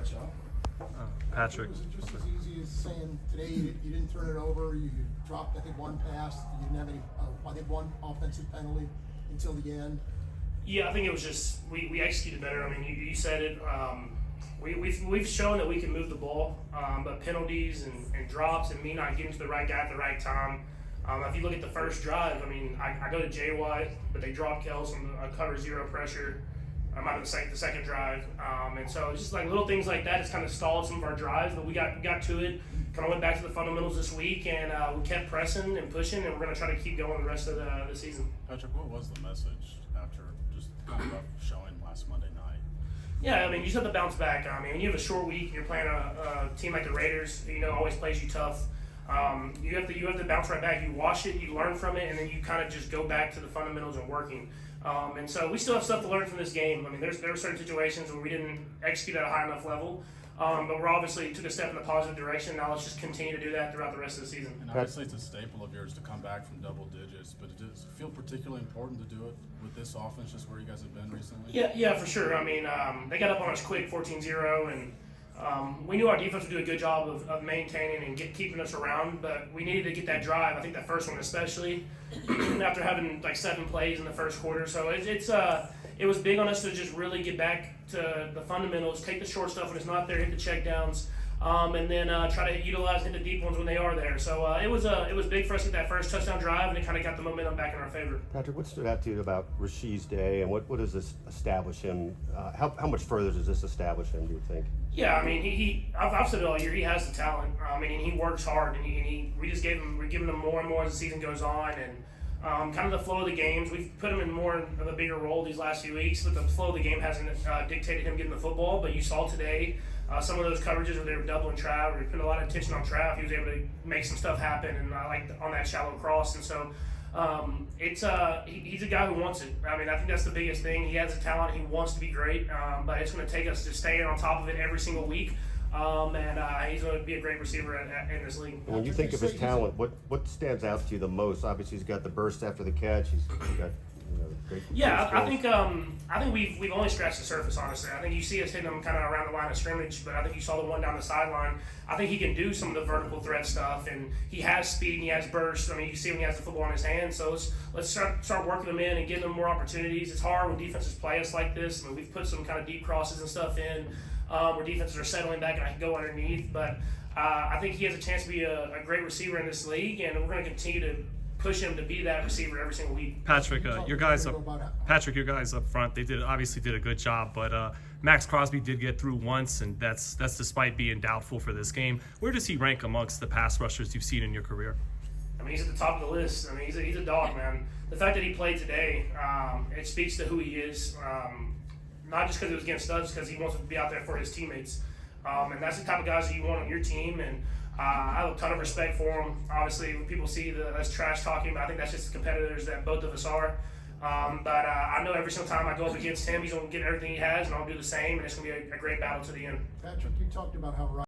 catch up. Patrick. Was it just as easy as saying today you didn't turn it over, you dropped I think one pass, you didn't have any, I think one offensive penalty until the end? Yeah, I think it was just we executed better. I mean, you said it. We've shown that we can move the ball, but penalties and drops and me not getting to the right guy at the right time. If you look at the first drive, I mean, I go to Jay White, but they dropped Kels from a cover zero pressure. I'm out of the second drive, and so it's just like little things like that. It's kind of stalled some of our drives, but we got to it. Kind of went back to the fundamentals this week, and we kept pressing and pushing, and we're going to try to keep going the rest of the season. Patrick, what was the message after just kind of rough showing last Monday night? Yeah, I mean, you just have to bounce back. I mean, when you have a short week and you're playing a team like the Raiders, always plays you tough. You have to bounce right back. You wash it, you learn from it, and then you kind of just go back to the fundamentals and working. And so we still have stuff to learn from this game. I mean, there were certain situations where we didn't execute at a high enough level, but we're obviously took a step in the positive direction. Now let's just continue to do that throughout the rest of the season. And obviously it's a staple of yours to come back from double digits, but does it feel particularly important to do it with this offense, just where you guys have been recently? Yeah, for sure. I mean, they got up on us quick, 14-0, and we knew our defense would do a good job of maintaining and keeping us around, but we needed to get that drive. I think that first one especially, after having like 7 plays in the first quarter. So it was big on us to just really get back to the fundamentals, take the short stuff when it's not there, hit the check downs, and then try to utilize hit the deep ones when they are there. So it was big for us to get that first touchdown drive, and it kind of got the momentum back in our favor. Patrick, what stood out to you about Rashid's day, and what does this establish him? How much further does this establish him, do you think? Yeah, I mean, I've said it all year. He has the talent. I mean, he works hard, and we're giving him more and more as the season goes on, and kind of the flow of the games. We've put him in more of a bigger role these last few weeks, but the flow of the game hasn't dictated him getting the football. But you saw today some of those coverages where they were doubling Trav, or putting a lot of attention on Trav. He was able to make some stuff happen, and I like on that shallow cross, and so. He's a guy who wants it. I mean, I think that's the biggest thing. He has the talent. He wants to be great, but it's going to take us to staying on top of it every single week. And he's going to be a great receiver in this league. When you think of his talent, what stands out to you the most? Obviously, he's got the burst after the catch. He's got great. Yeah, I think we've only scratched the surface. Honestly, I think you see us hitting him kind of around the line of scrimmage, but I think you saw the one down the sideline. I think he can do some of the vertical threat stuff, and he has speed and he has burst. I mean, you see when he has the football in his hand. So let's start working him in and giving him more opportunities. It's hard when defenses play us like this. I mean, we've put some kind of deep crosses and stuff in where defenses are settling back and I can go underneath. But I think he has a chance to be a great receiver in this league, and we're going to continue to push him to be that receiver every single week. Patrick, your guys up front, they obviously did a good job, but Maxx Crosby did get through once, and that's despite being doubtful for this game. Where does he rank amongst the pass rushers you've seen in your career? I mean, he's at the top of the list. I mean, he's a dog, man. The fact that he played today, it speaks to who he is. Not just because it was against us, because he wants to be out there for his teammates. And that's the type of guys that you want on your team. And I have a ton of respect for him. Obviously, when people see us trash talking, but I think that's just the competitors that both of us are. But I know every single time I go up against him, he's going to get everything he has, and I'll do the same, and it's going to be a great battle to the end. Patrick, you talked about how